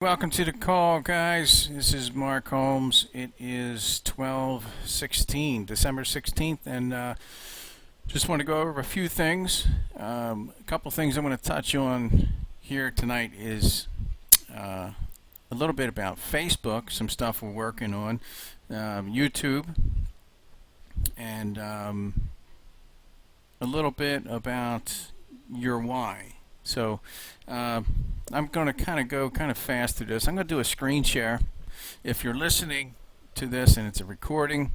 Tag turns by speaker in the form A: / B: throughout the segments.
A: Welcome to the call, guys. This is Mark Holmes. It is 12/16, December 16th, and just want to go over a few things. A couple things I want to touch on here tonight is a little bit about Facebook, some stuff we're working on, YouTube, and a little bit about your why. So I'm going to kind of go kind of fast through this. I'm going to do a screen share. If you're listening to this and it's a recording,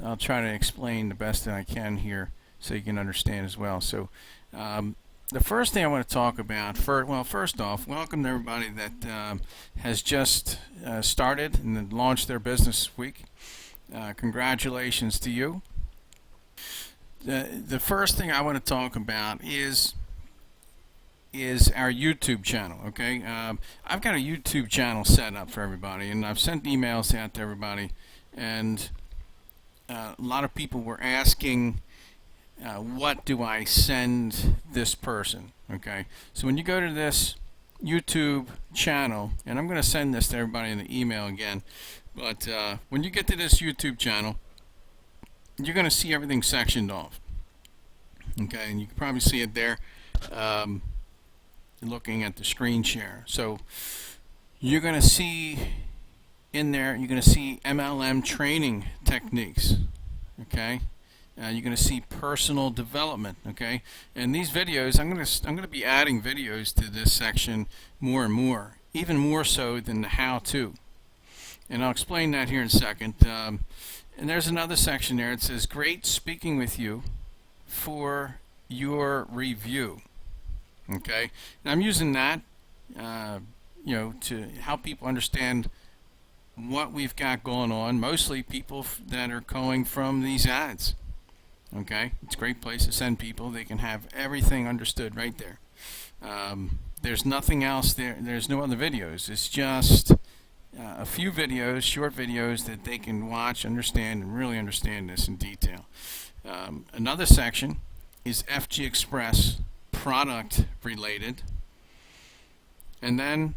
A: I'll try to explain the best that I can here so you can understand as well. So the first thing I want to talk about, first off, welcome to everybody that has just started and launched their business this week. Congratulations to you. The first thing I want to talk about is our YouTube channel. Okay, I've got a YouTube channel set up for everybody, and I've sent emails out to everybody, and a lot of people were asking, what do I send this person? Okay, so when you go to this YouTube channel, and I'm going to send this to everybody in the email again, but when you get to this YouTube channel, you're going to see everything sectioned off. Okay, and you can probably see it there. Looking at the screen share. So you're going to see in there, you're going to see MLM training techniques. Okay, you're going to see personal development. Okay, and these videos, I'm going to be adding videos to this section more and more, even more so than the how-to. And I'll explain that here in a second. And there's another section there. It says, "Great speaking with you for your review." Okay, and I'm using that, to help people understand what we've got going on. Mostly people that are going from these ads. Okay, it's a great place to send people. They can have everything understood right there. There's nothing else there. There's no other videos. It's just a few videos, short videos that they can watch, understand, and really understand this in detail. Another section is FG Express product related, and then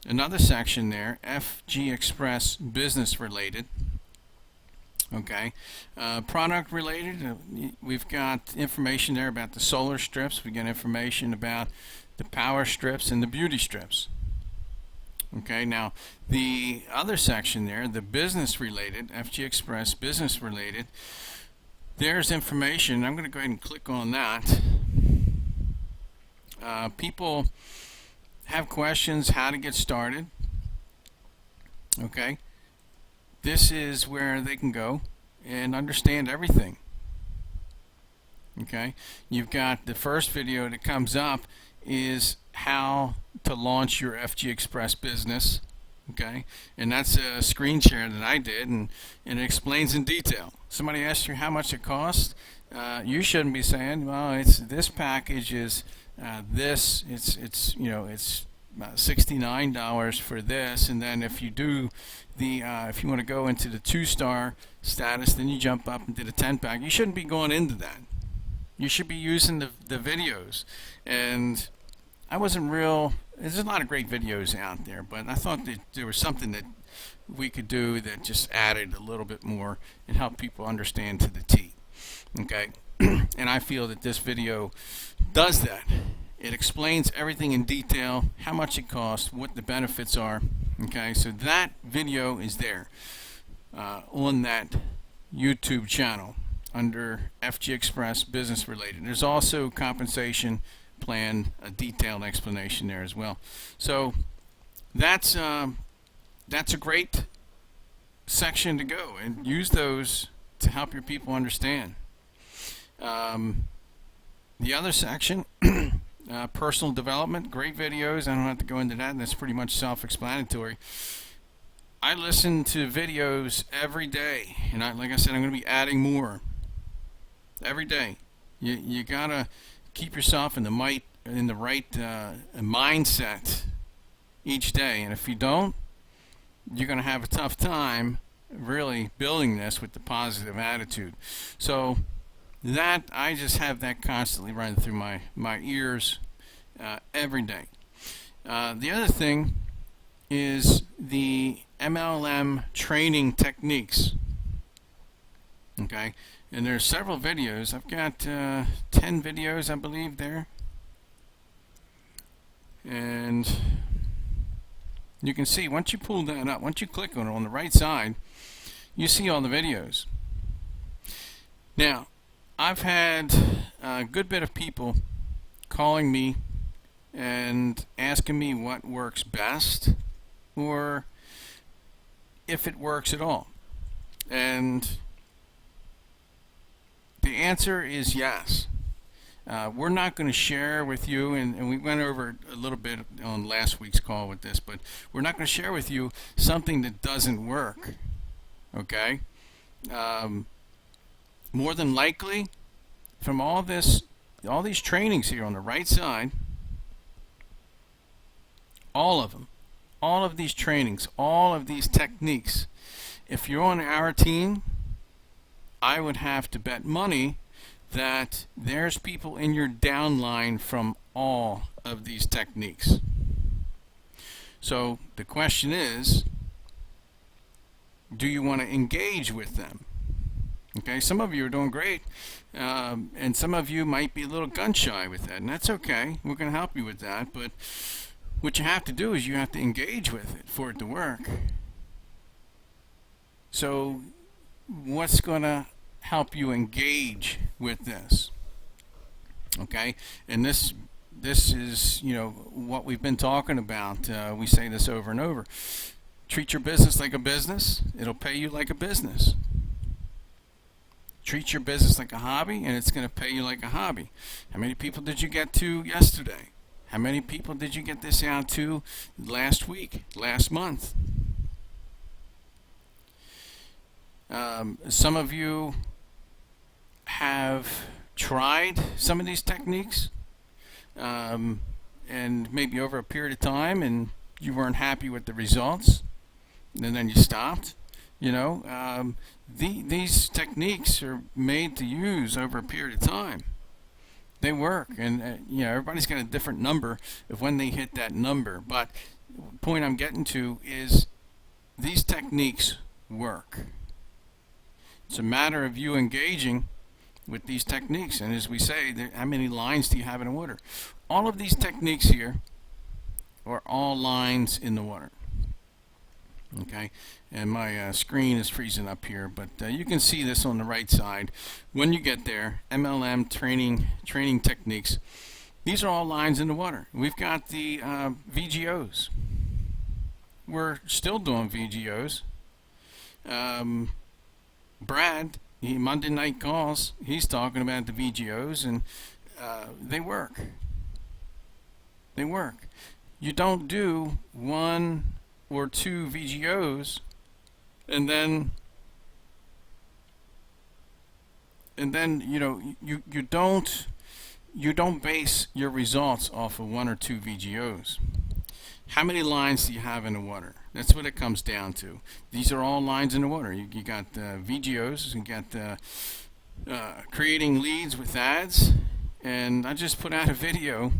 A: another section there, FG Express business related. Okay, product related, we've got information there about the solar strips. We got information about the power strips and the beauty strips. Okay, now the other section there, the business related, FG Express business related, there's information. I'm going to go ahead and click on that. People have questions how to get started. Okay, this is where they can go and understand everything. Okay, you've got the first video that comes up is how to launch your FG Express business. Okay, and that's a screen share that I did, and it explains in detail. Somebody asks you how much it costs. You shouldn't be saying, well, it's this package is it's $69 for this, and then if you do the if you want to go into the 2-star status, then you jump up into the 10-pack. You shouldn't be going into that. You should be using the videos. And I wasn't real. There's a lot of great videos out there, but I thought that there was something that we could do that just added a little bit more and help people understand to the T. Okay, and I feel that this video does that. It explains everything in detail, how much it costs, what the benefits are. Okay, so that video is there on that YouTube channel under FG Express business related. There's also compensation plan, a detailed explanation there as well. So that's a great section to go, and use those to help your people understand. The other section, personal development, great videos. I don't have to go into that, and that's pretty much self-explanatory. I listen to videos every day, and like I said, I'm going to be adding more every day. You gotta keep yourself in the right mindset each day, and if you don't, you're going to have a tough time really building this with the positive attitude. So that, I just have that constantly running through my ears every day. The other thing is the MLM training techniques. Okay, and there's several videos. I've got 10 videos, I believe, there. And you can see, once you pull that up, once you click on the right side, you see all the videos. Now, I've had a good bit of people calling me and asking me what works best, or if it works at all. And the answer is yes. We're not going to share with you, and we went over a little bit on last week's call with this, but we're not going to share with you something that doesn't work. Okay? More than likely, from all these trainings here on the right side, all of them, all of these trainings, all of these techniques, if you're on our team, I would have to bet money that there's people in your downline from all of these techniques. So the question is, do you want to engage with them? Okay, some of you are doing great, and some of you might be a little gun shy with that, and that's okay. We're going to help you with that, but what you have to do is you have to engage with it for it to work. So what's going to help you engage with this? Okay, and this is, you know, what we've been talking about. We say this over and over. Treat your business like a business. It'll pay you like a business. Treat your business like a hobby, and it's going to pay you like a hobby. How many people did you get to yesterday? How many people did you get this out to last week, last month? Some of you have tried some of these techniques, and maybe over a period of time, and you weren't happy with the results, and then you stopped. You know, these techniques are made to use over a period of time. They work, and you know, everybody's got a different number of when they hit that number. But the point I'm getting to is these techniques work. It's a matter of you engaging with these techniques. And as we say, how many lines do you have in the water? All of these techniques here are all lines in the water. Okay, and my screen is freezing up here, but you can see this on the right side. When you get there, MLM training techniques. These are all lines in the water. We've got the VGOs. We're still doing VGOs. Brad, Monday Night Calls, he's talking about the VGOs, and they work. They work. You don't do 1 or 2 VGOs and then you know, you don't base your results off of 1 or 2 VGOs. How many lines do you have in the water? That's what it comes down to. These are all lines in the water. You got VGOs, you got creating leads with ads, and I just put out a video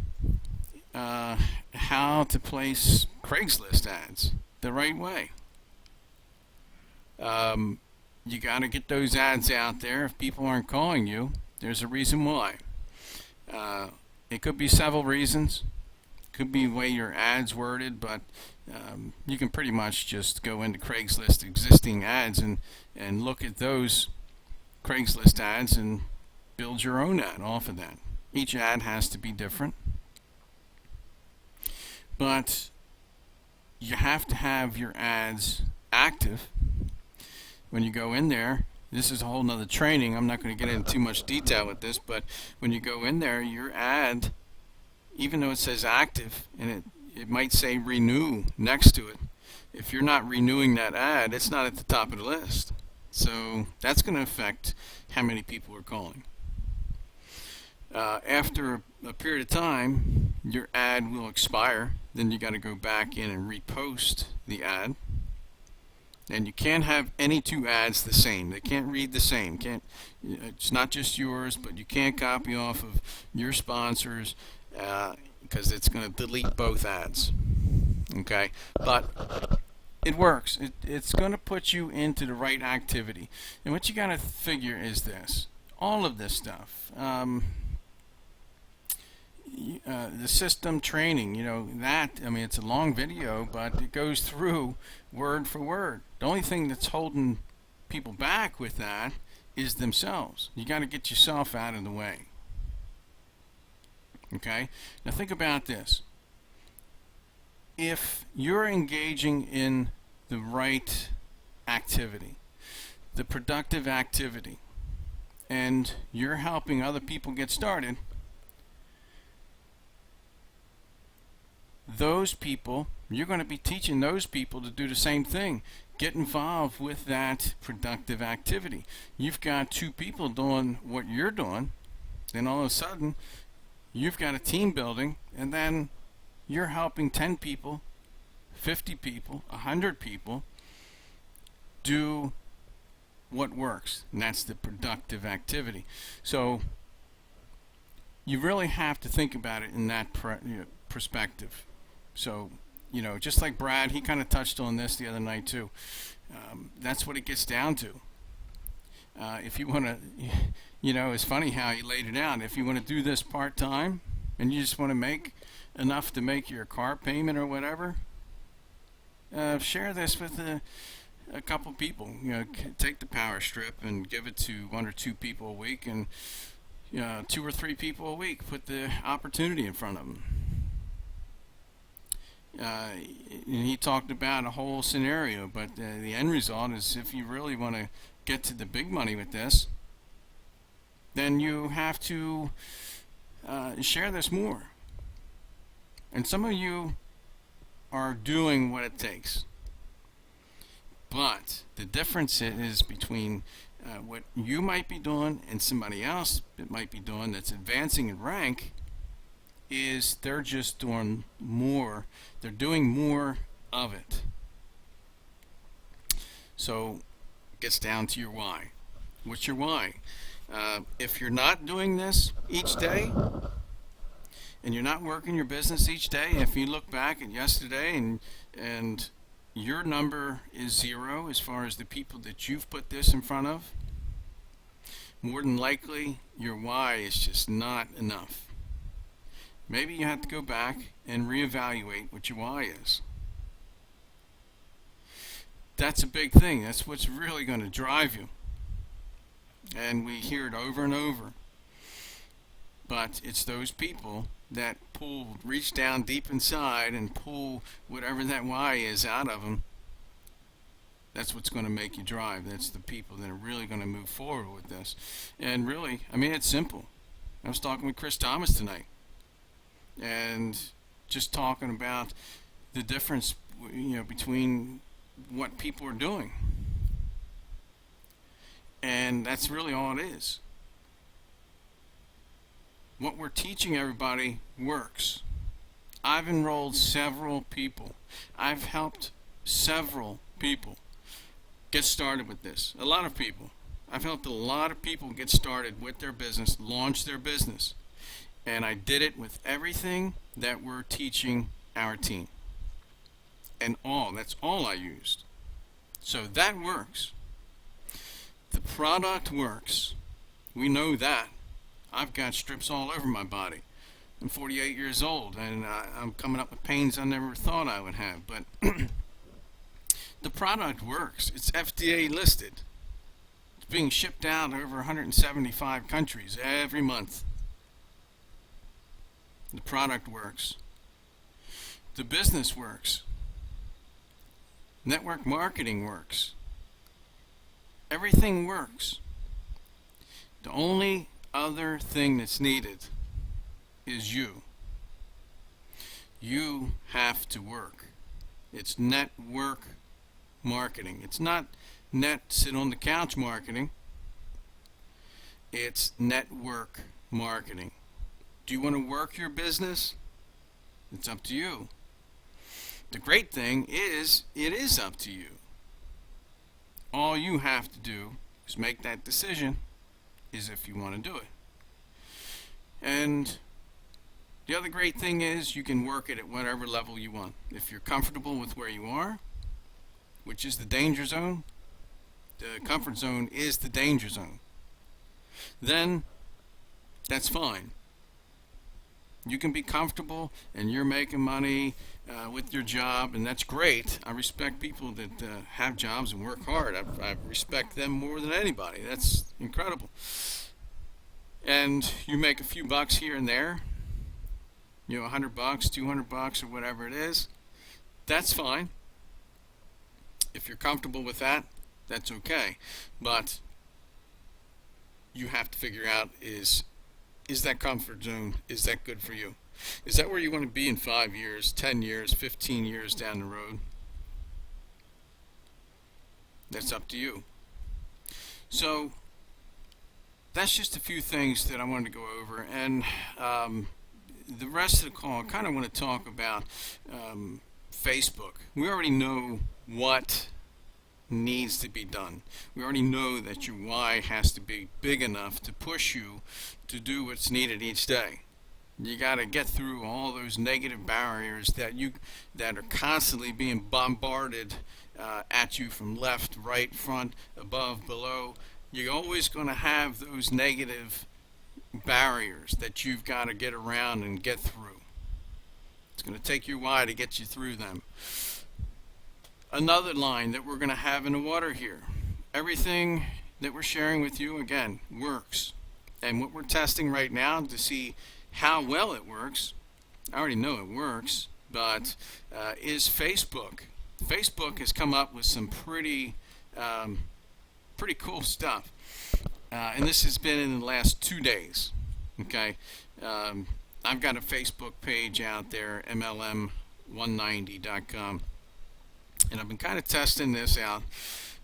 A: how to place Craigslist ads the right way. You got to get those ads out there. If people aren't calling you, there's a reason why. It could be several reasons. Could be the way your ad's worded, but you can pretty much just go into Craigslist existing ads and look at those Craigslist ads and build your own ad off of that. Each ad has to be different, but you have to have your ads active. When you go in there, this is a whole nother training. I'm not going to get into too much detail with this, but when you go in there, your ad, even though it says active, and it might say renew next to it, if you're not renewing that ad, it's not at the top of the list. So that's going to affect how many people are calling. After a period of time, your ad will expire. Then you got to go back in and repost the ad. And you can't have any 2 ads the same. They can't read the same. It's not just yours, but you can't copy off of your sponsors because it's going to delete both ads. Okay, but it works. It's going to put you into the right activity. And what you got to figure is this: all of this stuff, the system training, that, I mean, it's a long video, but it goes through word for word. The only thing that's holding people back with that is themselves. You got to get yourself out of the way. Okay? Now think about this. If you're engaging in the right activity, the productive activity, and you're helping other people get started, those people, you're going to be teaching those people to do the same thing. Get involved with that productive activity. You've got two people doing what you're doing, then all of a sudden you've got a team building, and then you're helping 10 people, 50 people, 100 people do what works, and that's the productive activity. So you really have to think about it in that perspective. So, just like Brad, he kind of touched on this the other night too. That's what it gets down to. If you want to, it's funny how he laid it out. If you want to do this part-time and you just want to make enough to make your car payment or whatever, share this with a couple people. Take the power strip and give it to one or two people a week, and 2 or 3 people a week. Put the opportunity in front of them. And he talked about a whole scenario, but the end result is, if you really want to get to the big money with this, then you have to share this more. And some of you are doing what it takes, but the difference is between what you might be doing and somebody else that might be doing that's advancing in rank is they're just doing more. They're doing more of it. So it gets down to your why. What's your why? If you're not doing this each day, and you're not working your business each day, if you look back at yesterday and your number is 0 as far as the people that you've put this in front of, more than likely your why is just not enough. Maybe you have to go back and reevaluate what your why is. That's a big thing. That's what's really going to drive you. And we hear it over and over. But it's those people that reach down deep inside and pull whatever that why is out of them. That's what's going to make you drive. That's the people that are really going to move forward with this. And really, I mean, it's simple. I was talking with Chris Thomas tonight, and just talking about the difference, between what people are doing. And that's really all it is. What we're teaching everybody works. I've enrolled several people. I've helped several people get started with this. A lot of people. I've helped a lot of people get started with their business, launch their business. And I did it with everything that we're teaching our team. And that's all I used. So that works. The product works. We know that. I've got strips all over my body. I'm 48 years old, and I'm coming up with pains I never thought I would have. But the product works. It's FDA listed. It's being shipped out over 175 countries every month. The product works. The business works. Network marketing works. Everything works. The only other thing that's needed is you. You have to work. It's network marketing. It's not sit on the couch marketing. It's network marketing. Do you want to work your business? It's up to you. The great thing is, it is up to you. All you have to do is make that decision, is if you want to do it. And The other great thing is you can work it at whatever level you want. If you're comfortable with where you are, which is the danger zone, the comfort zone is the danger zone, then that's fine. You can be comfortable and you're making money with your job, and that's great. I respect people that have jobs and work hard. I respect them more than anybody. That's incredible. And you make a few bucks here and there, $100, $200, or whatever it is. That's fine. If you're comfortable with that, that's okay. But you have to figure out is that comfort zone, is that good for you? Is that where you want to be in 5 years, 10 years, 15 years down the road? That's up to you. So that's just a few things that I wanted to go over, and the rest of the call I kind of want to talk about Facebook. We already know what needs to be done. We already know that your why has to be big enough to push you to do what's needed each day. You got to get through all those negative barriers that are constantly being bombarded at you from left, right, front, above, below. You're always going to have those negative barriers that you've got to get around and get through. It's going to take your why to get you through them. Another line that we're going to have in the water here. Everything that we're sharing with you, again, works. And what we're testing right now to see how well it works, I already know it works, but is Facebook. Facebook has come up with some pretty cool stuff. And this has been in the last 2 days. Okay, I've got a Facebook page out there, MLM190.com. And I've been kind of testing this out,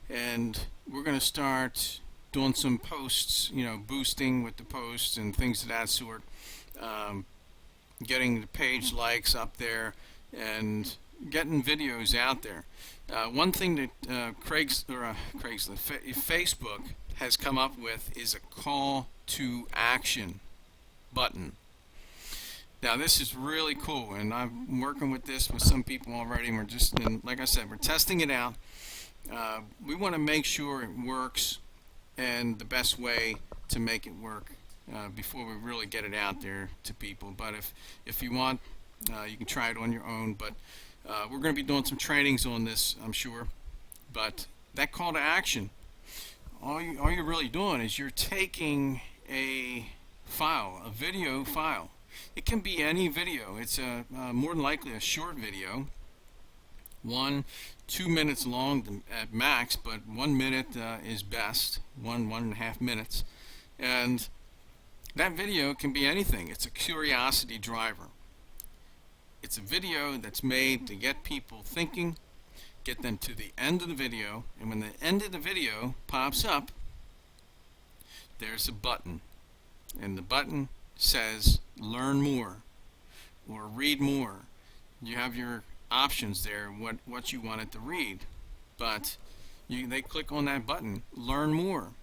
A: and we're going to start doing some posts, boosting with the posts and things of that sort, getting the page likes up there, and getting videos out there. One thing that Facebook has come up with is a call to action button. Now this is really cool, and I'm working with this with some people already, and like I said, we're testing it out. We want to make sure it works, and the best way to make it work before we really get it out there to people. But if you want, you can try it on your own, but we're going to be doing some trainings on this, I'm sure. But that call to action, all you're really doing is you're taking a file, a video file. It can be any video. It's more than likely a short video, 1-2 minutes long at max, but 1 minute is best, 1.5 minutes. And that video can be anything. It's a curiosity driver. It's a video that's made to get people thinking, get them to the end of the video, and when the end of the video pops up, there's a button, and the button says learn more or read more. You have your options there, what you wanted to read, but they click on that button, learn more.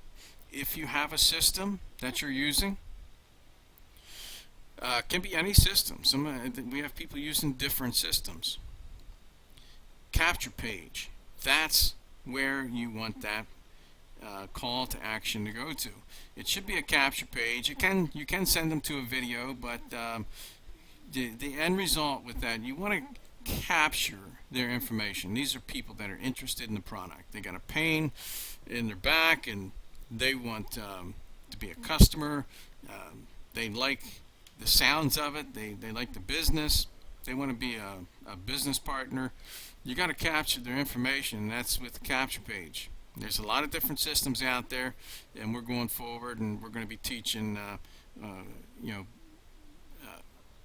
A: If you have a system that you're using, can be any system. We have people using different systems. Capture page, that's where you want that call to action to go to. It should be a capture page. You can send them to a video, but the end result with that, you want to capture their information. These are people that are interested in the product. They got a pain in their back, and they want to be a customer. They like the sounds of it. They like the business. They want to be a business partner. You got to capture their information, and that's with the capture page. There's a lot of different systems out there, and we're going forward, and we're going to be teaching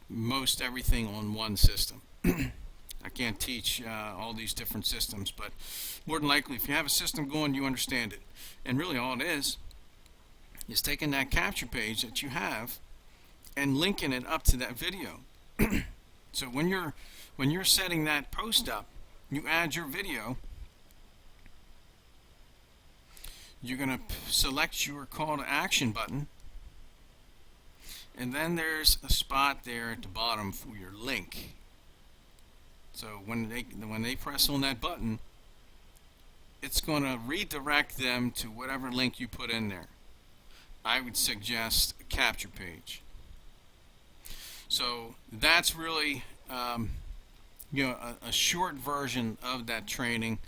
A: most everything on one system. I can't teach all these different systems, but more than likely, if you have a system going, you understand it. And really all it is taking that capture page that you have and linking it up to that video. So when you're setting that post up, you add your video. You're going to select your call to action button, And then there's a spot there at the bottom for your link. So when they press on that button, it's going to redirect them to whatever link you put in there. I would suggest a capture page. So that's really a short version of that training,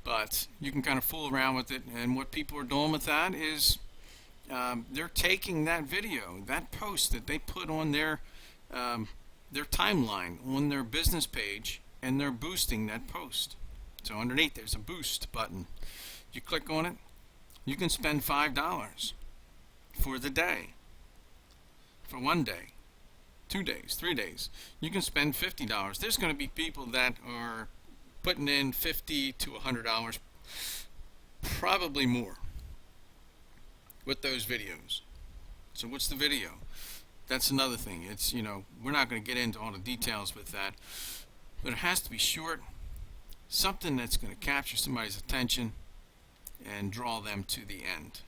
A: but you can kind of fool around with it. And what people are doing with that is they're taking that video, that post that they put on their timeline on their business page, and they're boosting that post. So underneath there's a boost button. You click on it, you can spend $5 for the day, for 1 day, 2 days, 3 days. You can spend $50. There's going to be people that are putting in $50 to $100, probably more, with those videos. So what's the video? That's another thing. It's, we're not going to get into all the details with that, but it has to be short, something that's going to capture somebody's attention and draw them to the end.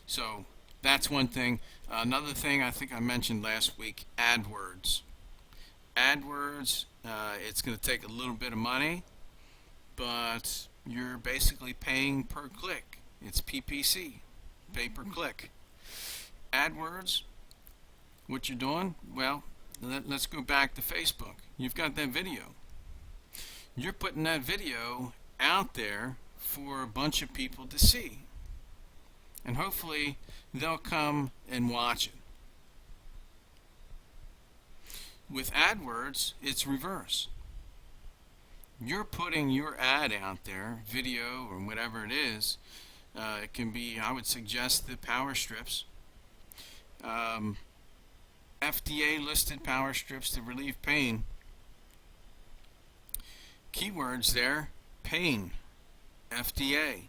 A: So that's one thing. Another thing I think I mentioned last week, AdWords. AdWords, it's going to take a little bit of money, but you're basically paying per click. It's PPC, pay per click. AdWords, what you're doing, well, let's go back to Facebook. You've got that video. You're putting that video out there for a bunch of people to see. And hopefully they'll come and watch it. With AdWords, it's reverse. You're putting your ad out there, video or whatever it is. It can be, I would suggest, the power strips. FDA listed power strips to relieve pain. Keywords there, pain, FDA,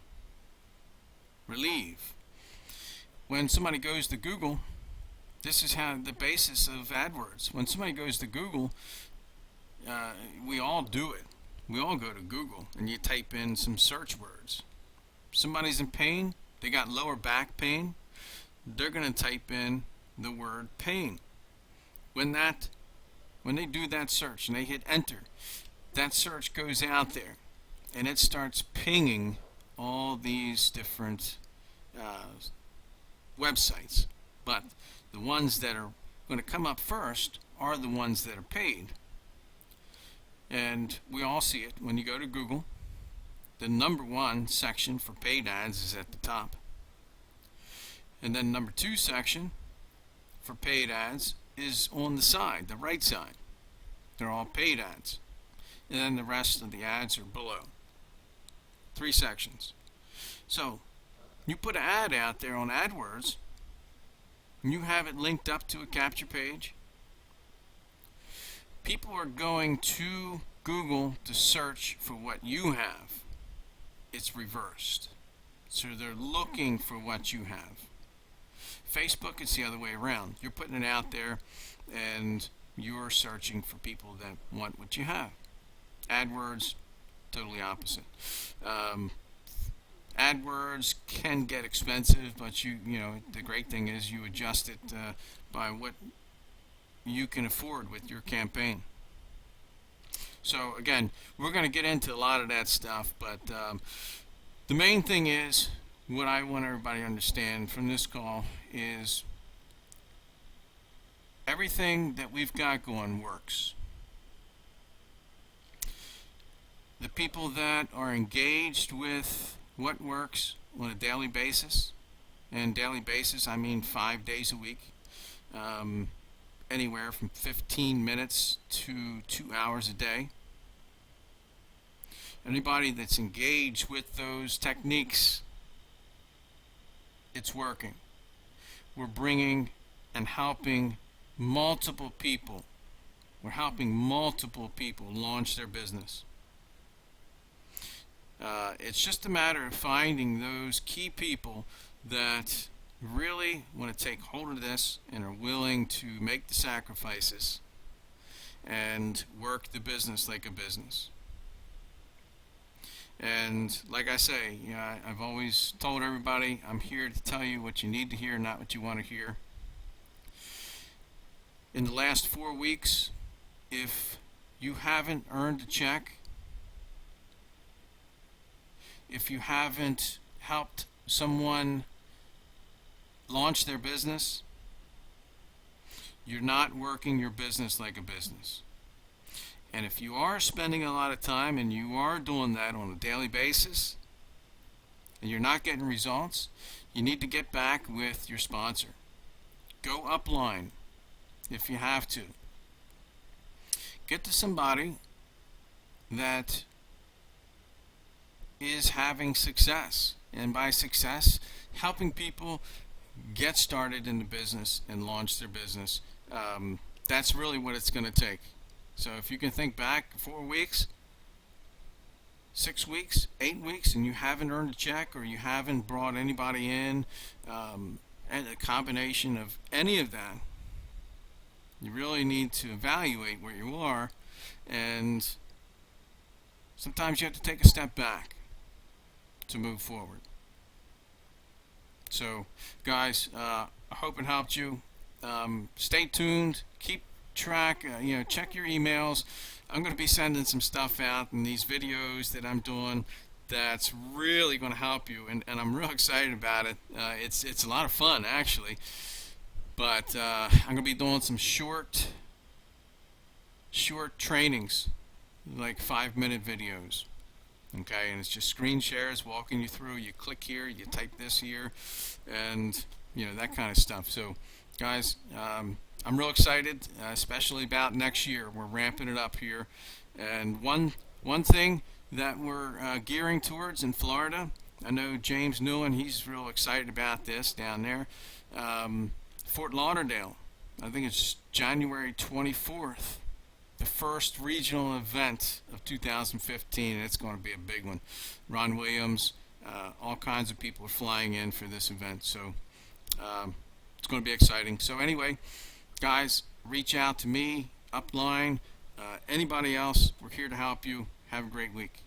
A: relieve. When somebody goes to Google, this is how the basis of AdWords. When somebody goes to Google, we all do it. We all go to Google and you type in some search words. Somebody's in pain, they got lower back pain, they're going to type in the word pain. When they do that search and they hit enter, that search goes out there and it starts pinging all these different websites. But the ones that are going to come up first are the ones that are paid. And we all see it when you go to Google. The number one section for paid ads is at the top. And then number two section for paid ads is on the side, the right side. They're all paid ads. And then the rest of the ads are below. 3 sections. So you put an ad out there on AdWords, and you have it linked up to a capture page. People are going to Google to search for what you have. It's reversed. So they're looking for what you have. Facebook, it's the other way around. You're putting it out there and you're searching for people that want what you have. AdWords, totally opposite. AdWords can get expensive, but the great thing is you adjust it by what you can afford with your campaign. So again, we're going to get into a lot of that stuff, but the main thing is, what I want everybody to understand from this call is everything that we've got going works. The people that are engaged with what works on a daily basis, and daily basis I mean 5 days a week, anywhere from 15 minutes to 2 hours a day. Anybody that's engaged with those techniques, it's working. We're bringing and helping multiple people. We're helping multiple people launch their business. It's just a matter of finding those key people that really want to take hold of this and are willing to make the sacrifices and work the business like a business. And like I say, I've always told everybody, I'm here to tell you what you need to hear, not what you want to hear. in the last 4 weeks, if you haven't earned a check, if you haven't helped someone launch their business, you're not working your business like a business. And if you are spending a lot of time and you are doing that on a daily basis and you're not getting results, you need to get back with your sponsor. Go upline if you have to. Get to somebody that is having success. And by success, helping people get started in the business and launch their business. That's really what it's going to take. So if you can think back 4 weeks, 6 weeks, 8 weeks, and you haven't earned a check or you haven't brought anybody in, and a combination of any of that, you really need to evaluate where you are, and sometimes you have to take a step back to move forward. So, guys, I hope it helped you. Stay tuned. Keep track. Check your emails. I'm going to be sending some stuff out in these videos that I'm doing that's really going to help you, and I'm real excited about it. It's a lot of fun, actually. But I'm going to be doing some short trainings, like 5-minute videos. Okay, and it's just screen shares, walking you through. You click here, you type this here, and that kind of stuff. So, guys, I'm real excited, especially about next year. We're ramping it up here, and one thing that we're gearing towards in Florida. I know James Newland, he's real excited about this down there. Fort Lauderdale, I think it's January 24th. The first regional event of 2015, and it's going to be a big one. Ron Williams, all kinds of people are flying in for this event, so it's going to be exciting. So anyway, guys, reach out to me, upline, anybody else. We're here to help you. Have a great week.